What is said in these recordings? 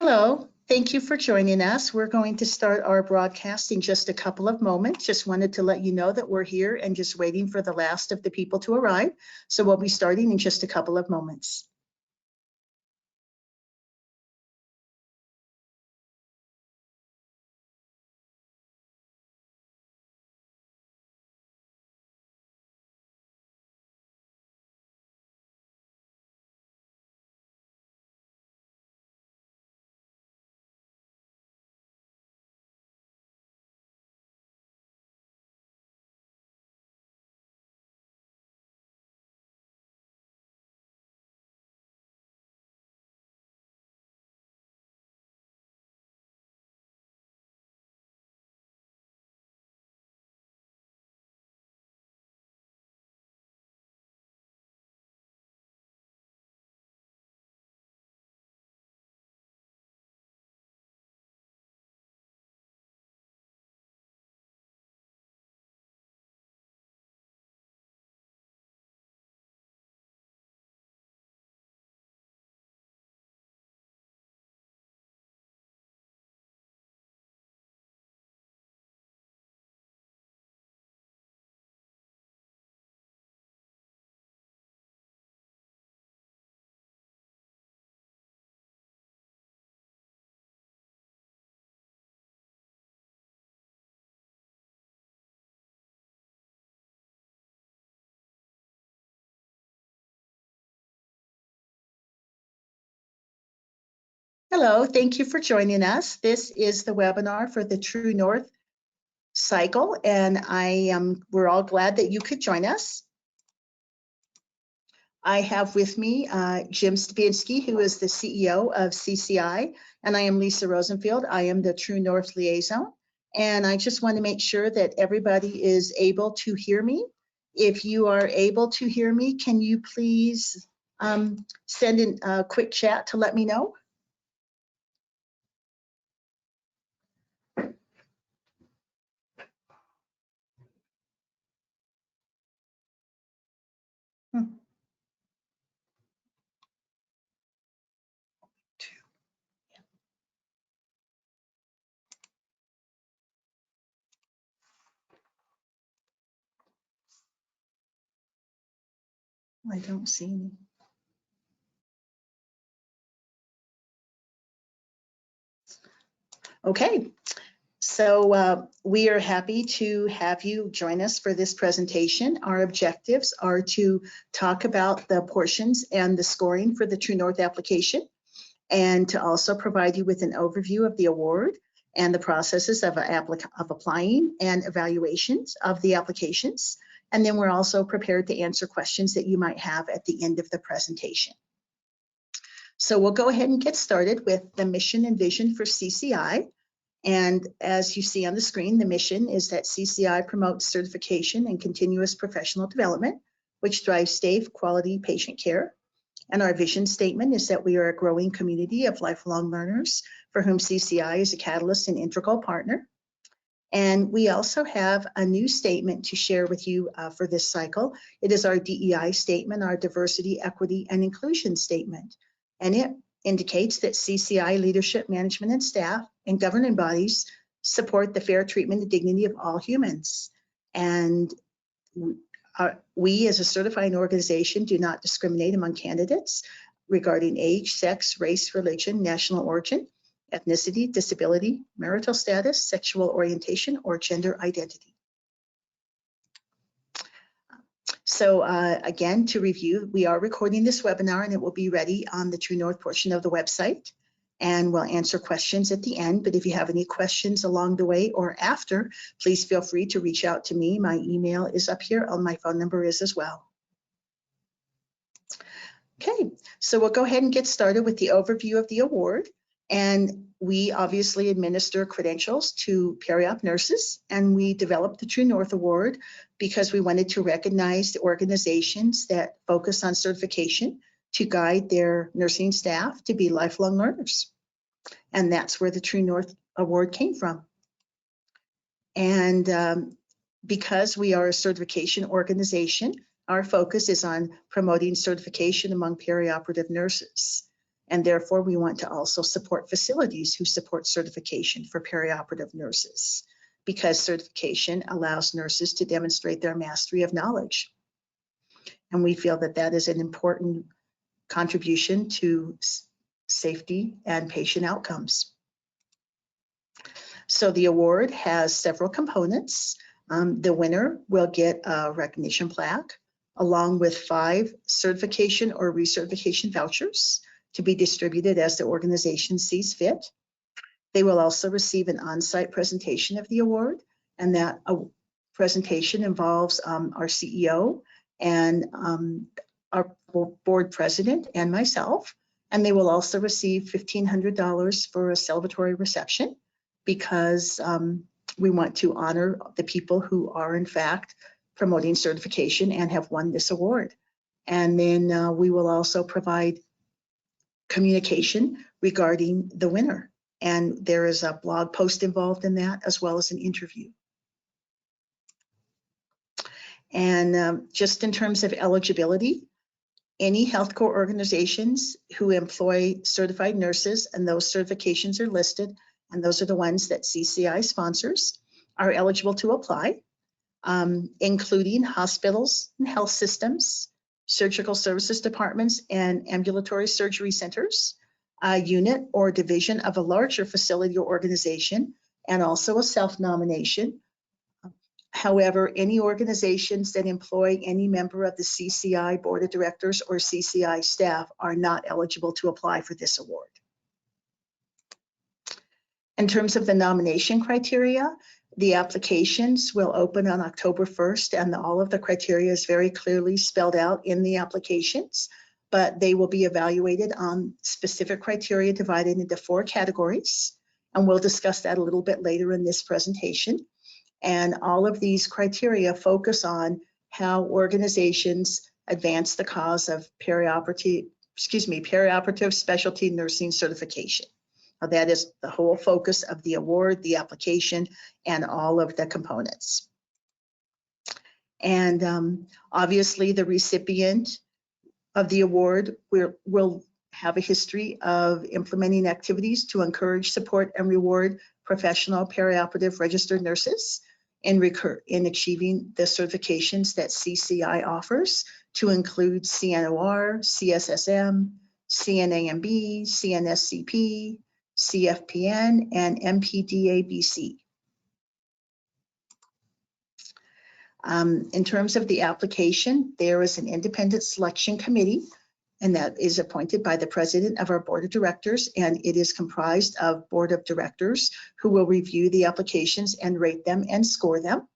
Hello, thank you for joining us. We're going to start our broadcast in just a couple of moments. Just wanted to let you know that we're here and just waiting for the last of the people to arrive. So we'll be starting in just a couple of moments. Hello, thank you for joining us. This is the webinar for the TrueNorth cycle, and we're all glad that you could join us. I have with me Jim Stabinsky, who is the CEO of CCI, and I am Lisa Rosenfield. I am the TrueNorth liaison, and I just want to make sure that everybody is able to hear me. If you are able to hear me, can you please send in a quick chat to let me know? I don't see any. Okay, so we are happy to have you join us for this presentation. Our objectives are to talk about the portions and the scoring for the TrueNorth application, and to also provide you with an overview of the award and the processes of applying and evaluations of the applications. And then we're also prepared to answer questions that you might have at the end of the presentation. So we'll go ahead and get started with the mission and vision for CCI. And as you see on the screen, the mission is that CCI promotes certification and continuous professional development, which drives safe, quality patient care. And our vision statement is that we are a growing community of lifelong learners for whom CCI is a catalyst and integral partner. And we also have a new statement to share with you for this cycle. It is our DEI statement, our diversity, equity, and inclusion statement. And it indicates that CCI leadership, management, and staff and governing bodies support the fair treatment and dignity of all humans. And we as a certifying organization do not discriminate among candidates regarding age, sex, race, religion, national origin, ethnicity, disability, marital status, sexual orientation, or gender identity. So again, to review, we are recording this webinar and it will be ready on the TrueNorth portion of the website. And we'll answer questions at the end, but if you have any questions along the way or after, please feel free to reach out to me. My email is up here, and my phone number is as well. Okay, so we'll go ahead and get started with the overview of the award. And we obviously administer credentials to peri-op nurses, and we developed the TrueNorth Award because we wanted to recognize the organizations that focus on certification to guide their nursing staff to be lifelong learners. And that's where the TrueNorth Award came from. And because we are a certification organization, our focus is on promoting certification among perioperative nurses. And therefore, we want to also support facilities who support certification for perioperative nurses, because certification allows nurses to demonstrate their mastery of knowledge. And we feel that that is an important contribution to safety and patient outcomes. So the award has several components. The winner will get a recognition plaque along with 5 certification or recertification vouchers to be distributed as the organization sees fit. They will also receive an on-site presentation of the award, and that presentation involves our CEO and our board president and myself, and they will also receive $1,500 for a celebratory reception, because we want to honor the people who are in fact promoting certification and have won this award. And then we will also provide communication regarding the winner. And there is a blog post involved in that, as well as an interview. And just in terms of eligibility, any healthcare organizations who employ certified nurses, and those certifications are listed, and those are the ones that CCI sponsors, are eligible to apply, including hospitals and health systems, surgical services departments, and ambulatory surgery centers, a unit or division of a larger facility or organization, and also a self-nomination. However, any organizations that employ any member of the CCI Board of Directors or CCI staff are not eligible to apply for this award. In terms of the nomination criteria, the applications will open on October 1st, and all of the criteria is very clearly spelled out in the applications, but they will be evaluated on specific criteria divided into 4 categories, and we'll discuss that a little bit later in this presentation. And all of these criteria focus on how organizations advance the cause of perioperative specialty nursing certification. That is the whole focus of the award, the application, and all of the components. And obviously the recipient of the award will have a history of implementing activities to encourage, support, and reward professional perioperative registered nurses in achieving the certifications that CCI offers, to include CNOR, CSSM, CNAMB, CNSCP, CFPN, and MPDA-BC. In terms of the application, there is an independent selection committee, and that is appointed by the president of our board of directors, and it is comprised of board of directors who will review the applications and rate them and score them.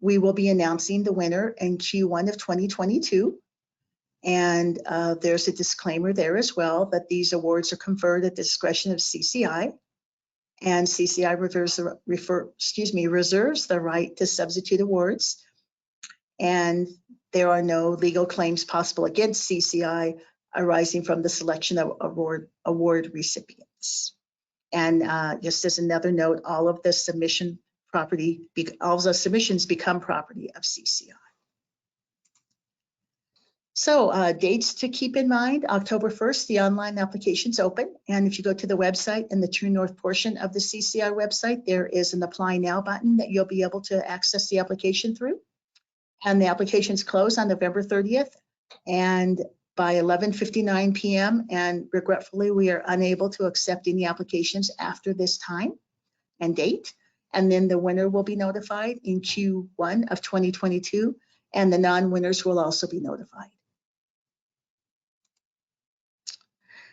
We will be announcing the winner in Q1 of 2022. And there's a disclaimer there as well that these awards are conferred at the discretion of CCI, and CCI reserves the right to substitute awards, and there are no legal claims possible against CCI arising from the selection of award recipients. And just as another note, all of the submissions become property of CCI. So dates to keep in mind: October 1st, the online application's open. And if you go to the website, in the TrueNorth portion of the CCI website, there is an Apply Now button that you'll be able to access the application through. And the applications close on November 30th and by 11:59 p.m. And regretfully, we are unable to accept any applications after this time and date. And then the winner will be notified in Q1 of 2022, and the non-winners will also be notified.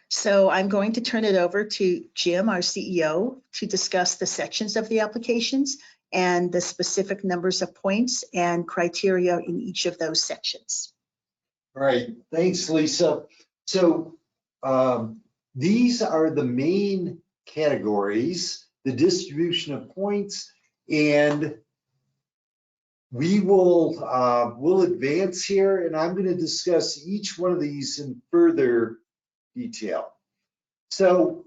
So I'm going to turn it over to Jim, our CEO, to discuss the sections of the applications and the specific numbers of points and criteria in each of those sections. All right, thanks, Lisa. So these are the main categories, the distribution of points, and we'll advance here, and I'm going to discuss each one of these in further detail. So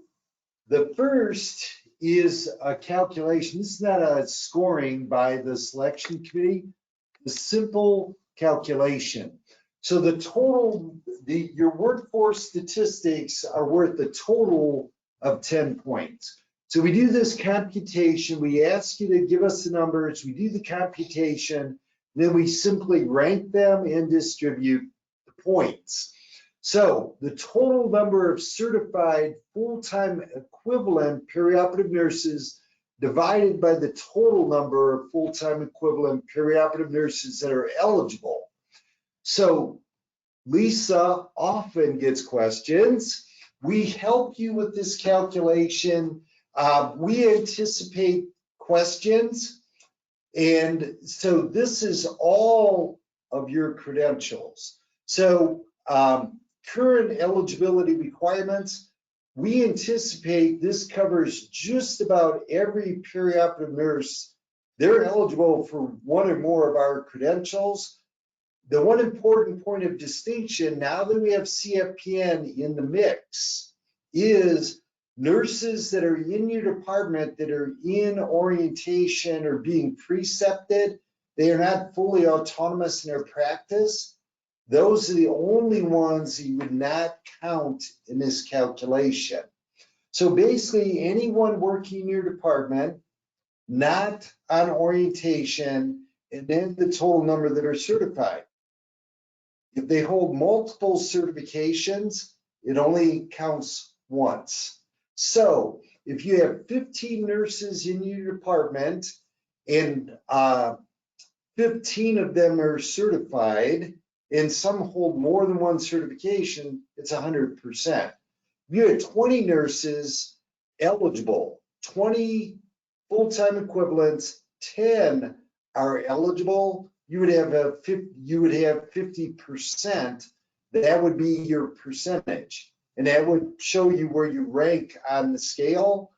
the first is a calculation. This is not a scoring by the selection committee, the simple calculation. So the total, your workforce statistics are worth a total of 10 points. So we do this computation, we ask you to give us the numbers, we do the computation, then we simply rank them and distribute the points. So the total number of certified full-time equivalent perioperative nurses divided by the total number of full-time equivalent perioperative nurses that are eligible. So Lisa often gets questions. We help you with this calculation. We anticipate questions. And so this is all of your credentials. So current eligibility requirements, we anticipate this covers just about every perioperative nurse. They're eligible for one or more of our credentials. The one important point of distinction, now that we have CFPN in the mix, is nurses that are in your department that are in orientation or being precepted, they are not fully autonomous in their practice. Those are the only ones you would not count in this calculation. So basically, anyone working in your department, not on orientation, and then the total number that are certified. If they hold multiple certifications, it only counts once. So if you have 15 nurses in your department and 15 of them are certified and some hold more than one certification, it's 100%. If you have 20 nurses eligible, 20 full-time equivalents, 10 are eligible, you would have 50%. That would be your percentage, and that would show you where you rank on the scale.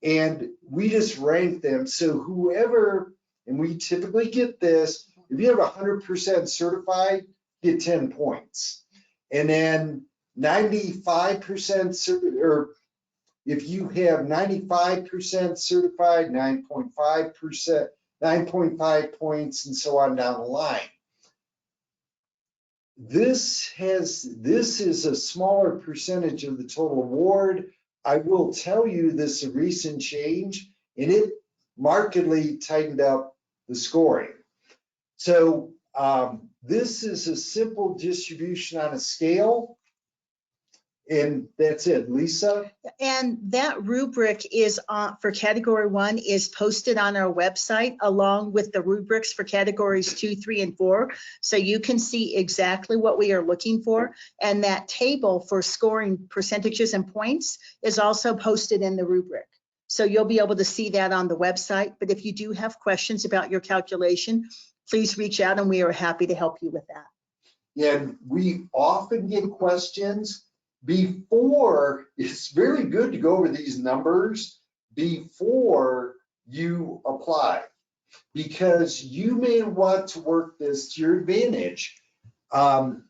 And we just rank them. So whoever, and we typically get this, if you have 100% certified, get 10 points, and then 95% or if you have 95% certified, 9.5%. 9.5 points, and so on down the line. This is a smaller percentage of the total award. I will tell you this is a recent change, and it markedly tightened up the scoring. So this is a simple distribution on a scale. And that's it, Lisa. And that rubric is for category 1 is posted on our website along with the rubrics for categories 2, 3, and 4. So you can see exactly what we are looking for. And that table for scoring percentages and points is also posted in the rubric. So you'll be able to see that on the website. But if you do have questions about your calculation, please reach out and we are happy to help you with that. And we often get questions before. It's very good to go over these numbers before you apply, because you may want to work this to your advantage.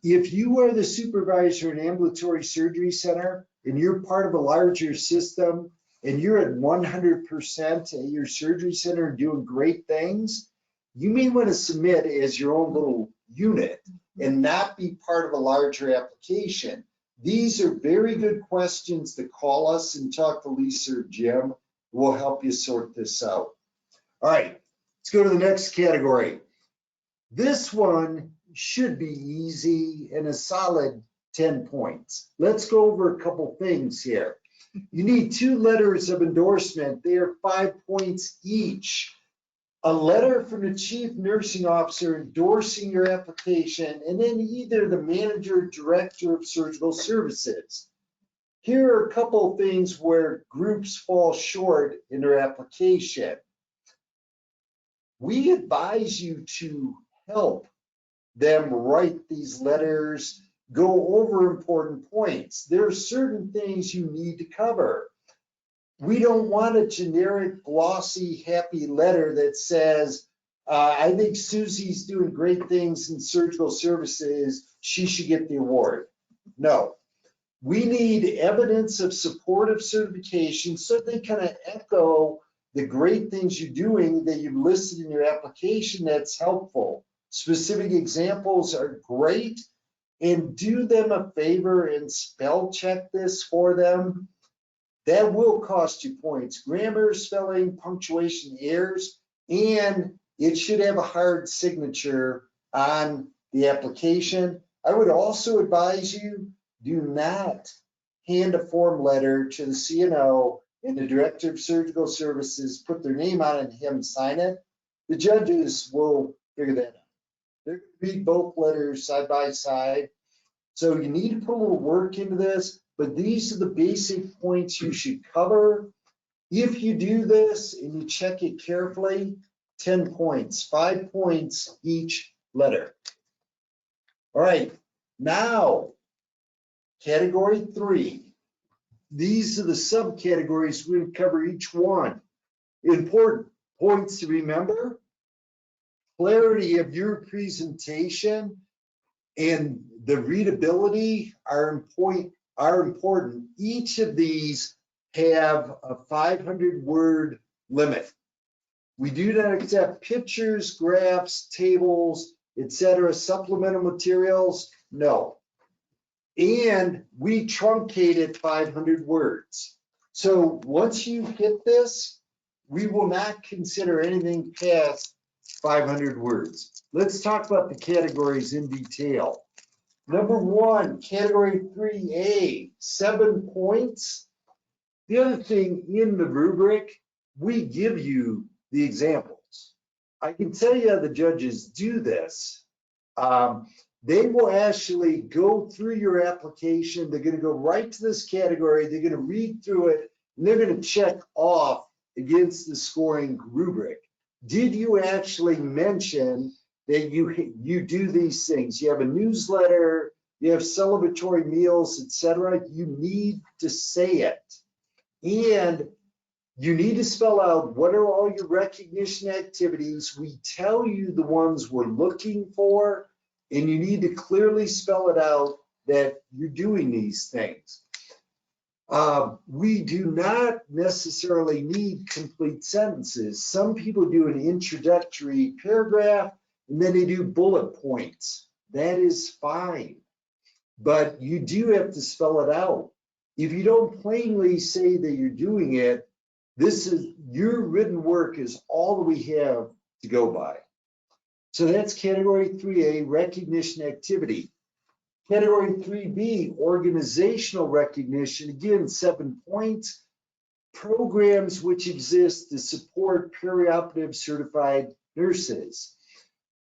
If you are the supervisor in an ambulatory surgery center and you're part of a larger system and you're at 100% at your surgery center doing great things, you may want to submit as your own little unit and not be part of a larger application. These are very good questions to call us and talk to Lisa or Jim. We'll help you sort this out. All right, let's go to the next category. This one should be easy and a solid 10 points. Let's go over a couple things here. You need 2 letters of endorsement. They are 5 points each. A letter from the chief nursing officer endorsing your application, and then either the manager or director of surgical services. Here are a couple of things where groups fall short in their application. We advise you to help them write these letters, go over important points. There are certain things you need to cover. We don't want a generic, glossy, happy letter that says, I think Susie's doing great things in surgical services, she should get the award. No, we need evidence of supportive certification so they kind of echo the great things you're doing that you've listed in your application that's helpful. Specific examples are great, and do them a favor and spell check this for them. That will cost you points. Grammar, spelling, punctuation errors, and it should have a hard signature on the application. I would also advise you, do not hand a form letter to the CNO and the Director of Surgical Services, put their name on it and have them sign it. The judges will figure that out. They're going to read both letters side by side. So you need to put a little work into this, but these are the basic points you should cover. If you do this and you check it carefully, 10 points, 5 points each letter. All right, now, category 3. These are the subcategories. We're going to cover each one. Important points to remember: clarity of your presentation and the readability are important. Each of these have a 500-word limit. We do not accept pictures, graphs, tables, etc. Supplemental materials, no. And we truncated 500 words. So once you hit this, we will not consider anything past 500 words. Let's talk about the categories in detail. Number 1, category 3A, 7 points. The other thing in the rubric, we give you the examples. I can tell you how the judges do this. They will actually go through your application. They're going to go right to this category. They're going to read through it, and they're going to check off against the scoring rubric. Did you actually mention that you do these things? You have a newsletter, you have celebratory meals, etc. You need to say it. And you need to spell out what are all your recognition activities. We tell you the ones we're looking for, and you need to clearly spell it out that you're doing these things. We do not necessarily need complete sentences. Some people do an introductory paragraph and then they do bullet points. That is fine, but you do have to spell it out. If you don't plainly say that you're doing it, your written work is all that we have to go by. So that's category 3A, recognition activity. Category 3B, organizational recognition, again, 7 points. Programs which exist to support perioperative certified nurses.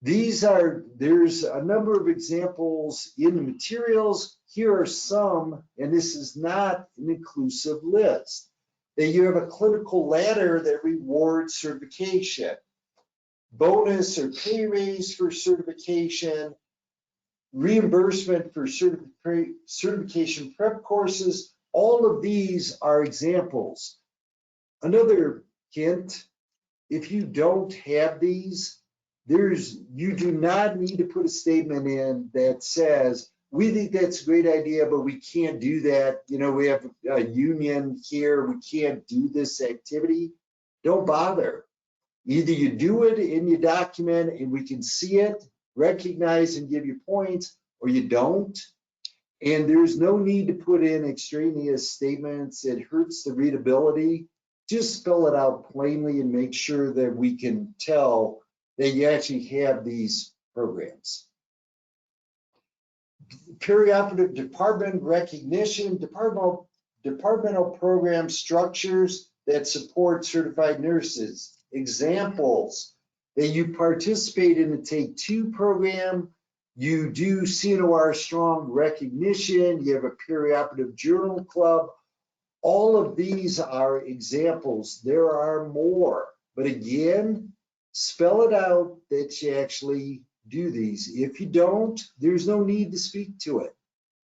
There's a number of examples in the materials. Here are some, and this is not an inclusive list. That you have a clinical ladder that rewards certification, bonus or pay raise for certification, reimbursement for certification prep courses. All of these are examples. Another hint, if you don't have these, you do not need to put a statement in that says, we think that's a great idea, but we can't do that. You know, we have a union here, we can't do this activity. Don't bother. Either you do it in your document and we can see it, recognize and give you points, or you don't. And there's no need to put in extraneous statements. It hurts the readability. Just spell it out plainly and make sure that we can tell that you actually have these programs. Perioperative department recognition, departmental program structures that support certified nurses. Examples that you participate in the Take 2 program, you do CNOR strong recognition, you have a perioperative journal club. All of these are examples. There are more, but again, spell it out that you actually do these. If you don't, there's no need to speak to it.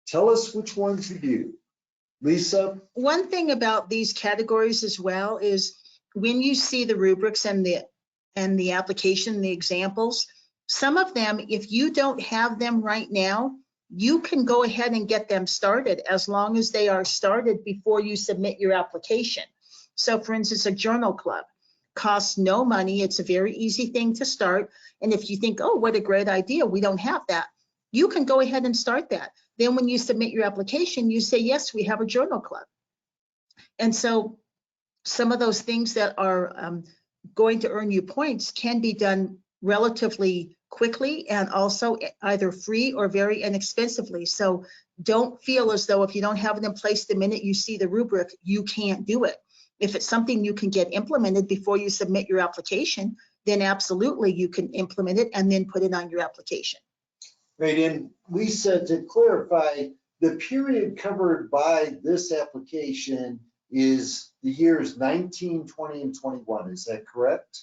Tell us which ones you do. Lisa? One thing about these categories as well is when you see the rubrics and the application, the examples, some of them, if you don't have them right now, you can go ahead and get them started as long as they are started before you submit your application. So for instance, a journal club costs no money. It's a very easy thing to start. And if you think, oh, what a great idea, we don't have that, you can go ahead and start that. Then when you submit your application, you say, yes, we have a journal club. And so some of those things that are going to earn you points can be done relatively quickly and also either free or very inexpensively. So don't feel as though if you don't have it in place the minute you see the rubric, you can't do it. If it's something you can get implemented before you submit your application, then absolutely you can implement it and then put it on your application. Right, and Lisa, to clarify, the period covered by this application is the years 19, 20, and 21. Is that correct?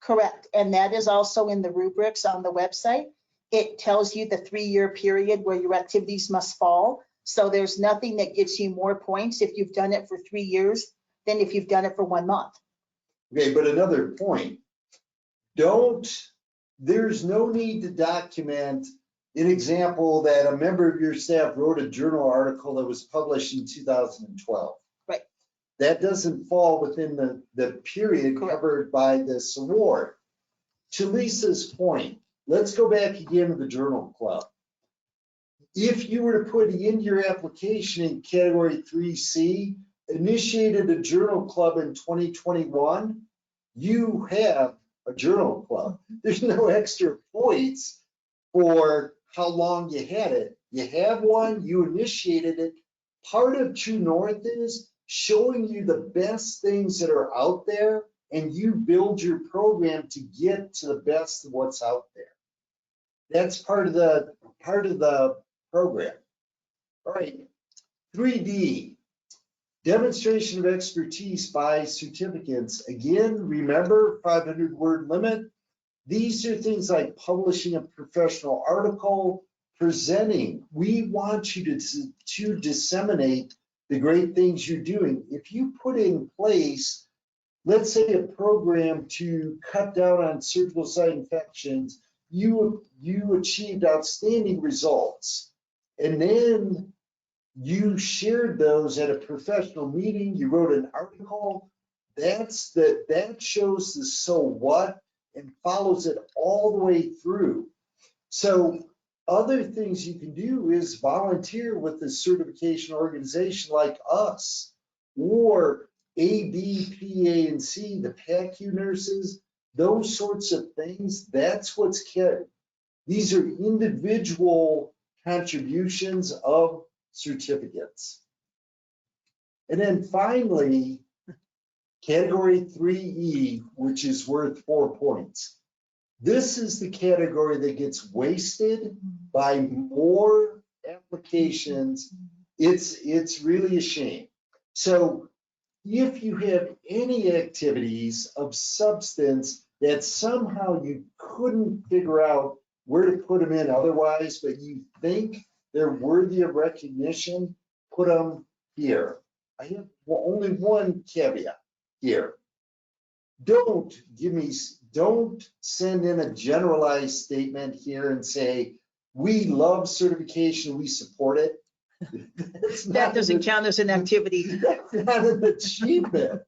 Correct. And that is also in the rubrics on the website. It tells you the 3-year period where your activities must fall. So there's nothing that gives you more points if you've done it for 3 years than if you've done it for 1 month. Okay, but another point, there's no need to document an example that a member of your staff wrote a journal article that was published in 2012. Right. That doesn't fall within the period Correct. covered by this award. To Lisa's point, let's go back again to the journal club. If you were to put in your application in category 3C, initiated a journal club in 2021, you have a journal club. There's no extra points for how long you had it. You have one, you initiated it. Part of TrueNorth is showing you the best things that are out there, and you build your program to get to the best of what's out there. That's part of the program. All right, 3D, demonstration of expertise by certificates. Again, remember 500-word limit. These are things like publishing a professional article, presenting. We want you to disseminate the great things you're doing. If you put in place, let's say, a program to cut down on surgical site infections, you achieved outstanding results, and then you shared those at a professional meeting, you wrote an article, that shows the so what and follows it all the way through. So other things you can do is volunteer with a certification organization like us, or A, B, P, A, and C, the PACU nurses, those sorts of things. That's what's kept. These are individual contributions of certificates. And then finally, category 3E, which is worth 4 points. This is the category that gets wasted by more applications. It's really a shame. So if you have any activities of substance that somehow you couldn't figure out where to put them in otherwise, but you think they're worthy of recognition, put them here. I have only one caveat here. Don't send in a generalized statement here and say, we love certification, we support it. That doesn't count as an activity. That's not an achievement.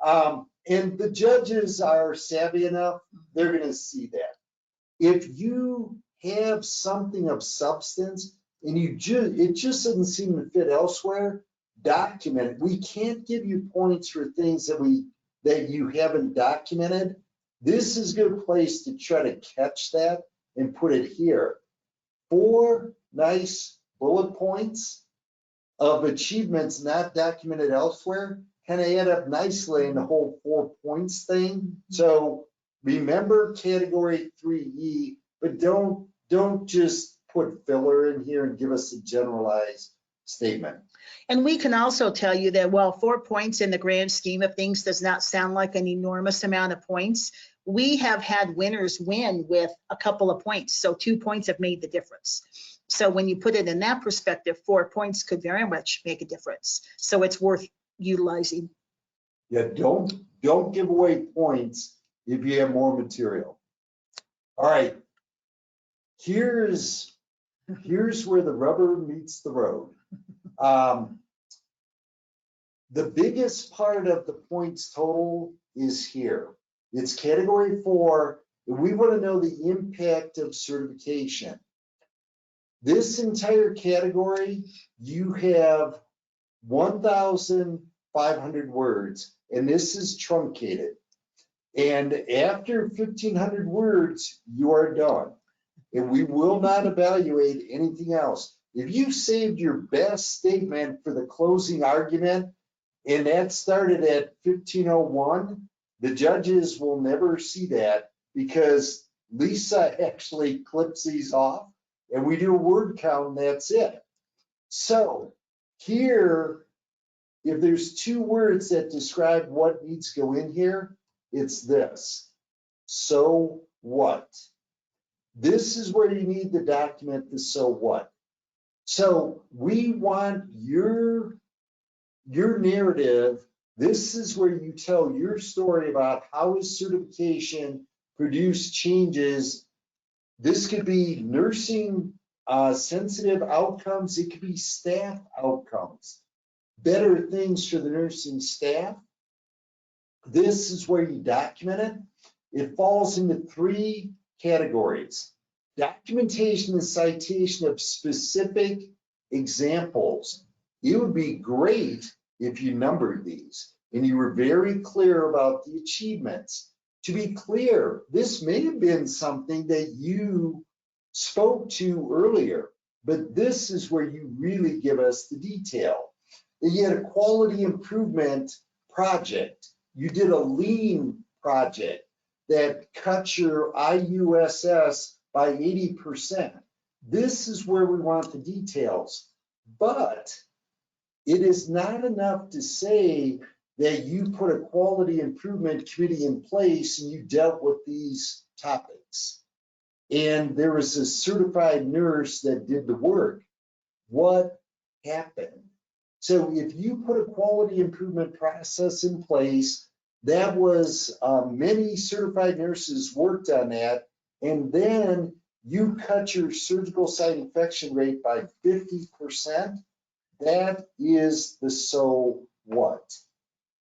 And the judges are savvy enough, they're going to see that. If you have something of substance and it just doesn't seem to fit elsewhere, document it. We can't give you points for things that you haven't documented. This is a good place to try to catch that and put it here. 4 nice bullet points of achievements not documented elsewhere kind of add up nicely in the whole 4 points thing. So remember category 3E, but don't just put filler in here and give us a generalized statement. And we can also tell you that while 4 points in the grand scheme of things does not sound like an enormous amount of points, we have had winners win with a couple of points. So 2 points have made the difference. So when you put it in that perspective, 4 points could very much make a difference. So it's worth utilizing. Yeah, don't give away points if you have more material. All right, here's where the rubber meets the road. The biggest part of the points total is here. It's category 4. We want to know the impact of certification. This entire category, you have 1,500 words, and this is truncated. And after 1,500 words, you are done. And we will not evaluate anything else. If you saved your best statement for the closing argument, and that started at 15:01, the judges will never see that because Lisa actually clips these off and we do a word count and that's it. So here, if there's two words that describe what needs to go in here, it's this. So what? This is where you need to document the so what. So we want your narrative. This is where you tell your story about how his certification produced changes. This could be nursing sensitive outcomes. It could be staff outcomes, better things for the nursing staff. This is where you document it. It falls into three categories: documentation and citation of specific examples. It would be great if you numbered these and you were very clear about the achievements. To be clear, this may have been something that you spoke to earlier, but this is where you really give us the detail. That you had a quality improvement project. You did a lean project that cut your IUSS by 80%. This is where we want the details. But it is not enough to say that you put a quality improvement committee in place and you dealt with these topics. And there was a certified nurse that did the work. What happened? So if you put a quality improvement process in place, that was many certified nurses worked on that, and then you cut your surgical site infection rate by 50%, that is the so what.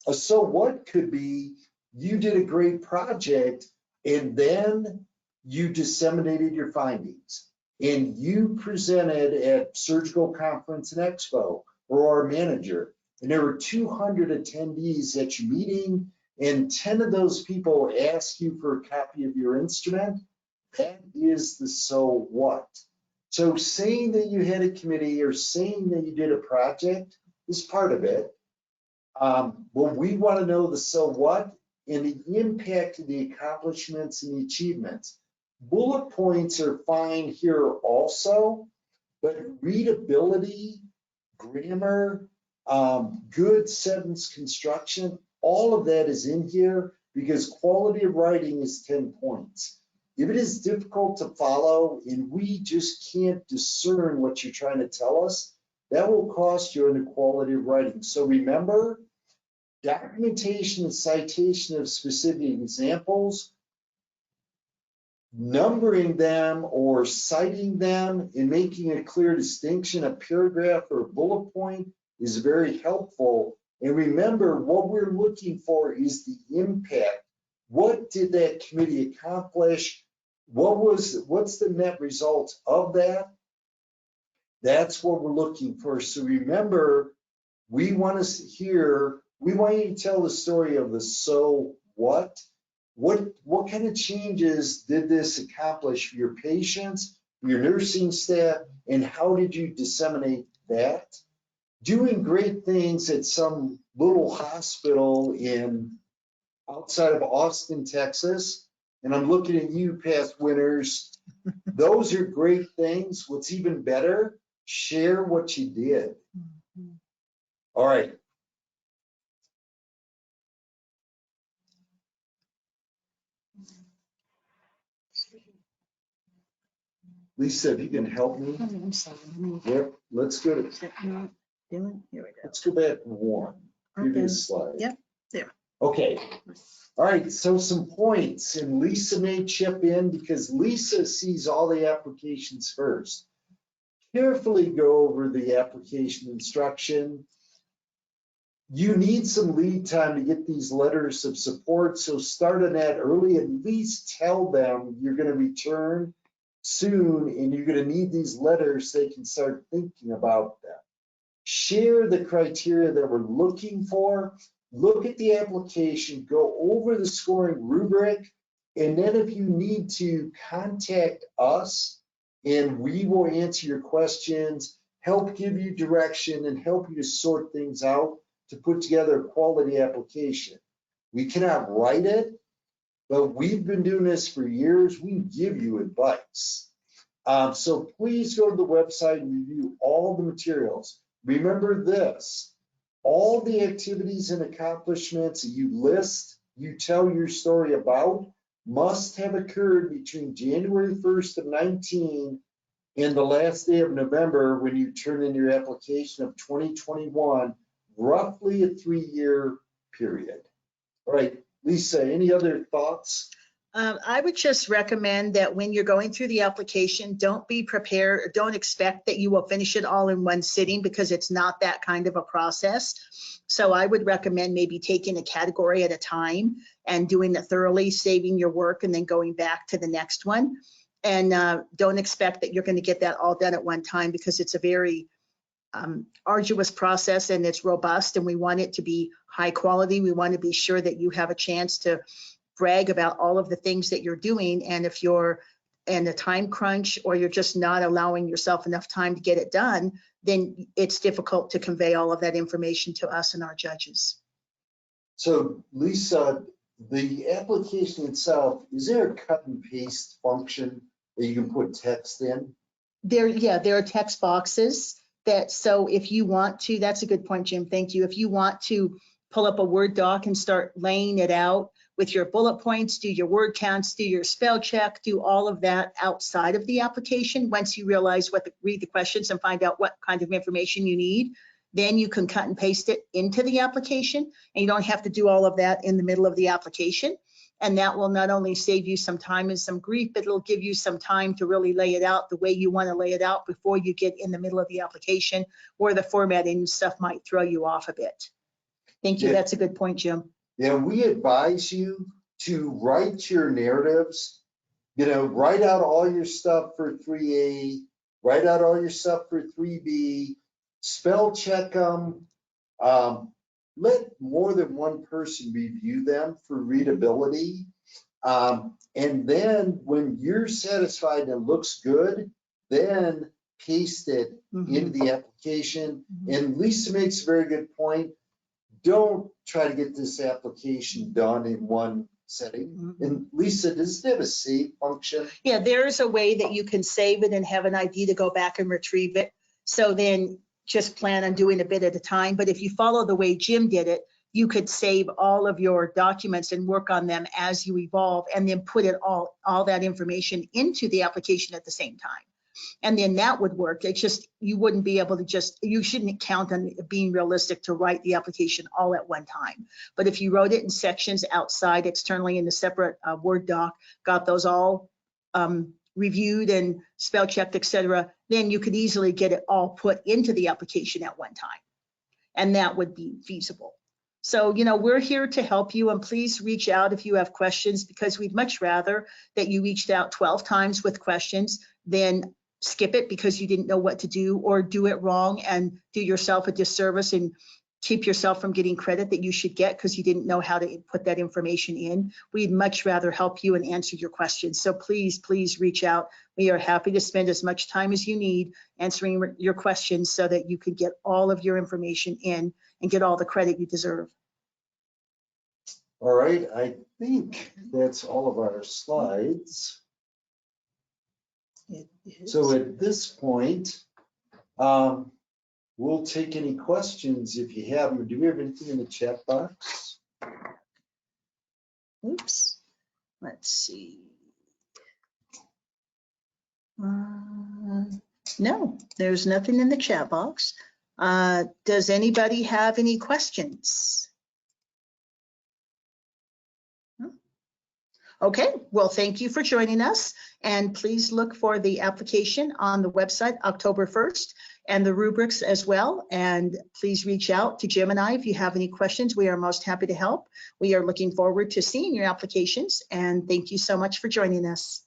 A so what could be you did a great project and then you disseminated your findings and you presented at Surgical Conference and Expo or our manager, and there were 200 attendees at your meeting and 10 of those people ask you for a copy of your instrument. That is the so what. So saying that you had a committee or saying that you did a project is part of it. Well, we want to know the so what and the impact of the accomplishments and the achievements. Bullet points are fine here also, but readability, grammar, good sentence construction, all of that is in here because quality of writing is 10 points. If it is difficult to follow and we just can't discern what you're trying to tell us, that will cost you in the quality of writing. So remember, documentation and citation of specific examples, numbering them or citing them and making a clear distinction, a paragraph or a bullet point is very helpful. And remember, what we're looking for is the impact. What did that committee accomplish? What's the net result of that? That's what we're looking for. So remember, we want you to tell the story of the so what. What kind of changes did this accomplish for your patients, your nursing staff, and how did you disseminate that? Doing great things at some little hospital outside of Austin, Texas, and I'm looking at you, past winners. Those are great things. What's even better, share what you did. All right. Lisa, if you can help me. I'm sorry. Yep, let's go to, Here we go. let's go back to one, previous slide. Yep, there. Okay. All right, so some points, and Lisa may chip in because Lisa sees all the applications first. Carefully go over the application instruction. You need some lead time to get these letters of support, so start on that early. At least tell them you're going to return soon, and you're going to need these letters so they can start thinking about them. Share the criteria that we're looking for. Look at the application, go over the scoring rubric, and then if you need to, contact us and we will answer your questions, help give you direction, and help you to sort things out to put together a quality application. We cannot write it, but we've been doing this for years. We give you advice. So please go to the website and review all the materials. Remember this, all the activities and accomplishments that you list, you tell your story about, must have occurred between January 1st of 19 and the last day of November when you turn in your application of 2021, roughly a 3-year period. All right, Lisa, any other thoughts? I would just recommend that when you're going through the application, don't be prepared, don't expect that you will finish it all in one sitting, because it's not that kind of a process. So I would recommend maybe taking a category at a time and doing it thoroughly, saving your work, and then going back to the next one. And don't expect that you're going to get that all done at one time, because it's a very arduous process and it's robust, and we want it to be high quality. We want to be sure that you have a chance to brag about all of the things that you're doing. And if you're in a time crunch or you're just not allowing yourself enough time to get it done, then it's difficult to convey all of that information to us and our judges. So Lisa, the application itself, is there a cut and paste function that you can put text in? There are text boxes that, so if you want to, that's a good point, Jim, thank you. If you want to pull up a Word doc and start laying it out with your bullet points, do your word counts, do your spell check, do all of that outside of the application. Once you realize read the questions and find out what kind of information you need, then you can cut and paste it into the application, and you don't have to do all of that in the middle of the application. And that will not only save you some time and some grief, but it'll give you some time to really lay it out the way you want to lay it out before you get in the middle of the application, where the formatting and stuff might throw you off a bit. Thank you. Yeah. That's a good point, Jim. Yeah, we advise you to write your narratives, write out all your stuff for 3A, write out all your stuff for 3B, spell check them, let more than one person review them for readability. And then when you're satisfied and it looks good, then paste it into the application. And Lisa makes a very good point. Don't try to get this application done in one setting. And Lisa, does it have a save function? Yeah, there's a way that you can save it and have an ID to go back and retrieve it. So then just plan on doing a bit at a time. But if you follow the way Jim did it, you could save all of your documents and work on them as you evolve, and then put it all that information into the application at the same time. And then that would work. It's just, you wouldn't be able to you shouldn't count on being realistic to write the application all at one time. But if you wrote it in sections outside, externally in a separate Word doc, got those all reviewed and spell checked, etc., then you could easily get it all put into the application at one time. And that would be feasible. So, we're here to help you, and please reach out if you have questions, because we'd much rather that you reached out 12 times with questions than skip it because you didn't know what to do, or do it wrong and do yourself a disservice and keep yourself from getting credit that you should get because you didn't know how to put that information in. We'd much rather help you and answer your questions. So please, please reach out. We are happy to spend as much time as you need answering your questions so that you can get all of your information in and get all the credit you deserve. All right, I think that's all of our slides. So at this point, we'll take any questions if you have them. Do we have anything in the chat box? Oops, let's see. No, there's nothing in the chat box. Does anybody have any questions? Okay, well, thank you for joining us, and please look for the application on the website October 1st and the rubrics as well. And please reach out to Jim and I if you have any questions. We are most happy to help. We are looking forward to seeing your applications, and thank you so much for joining us.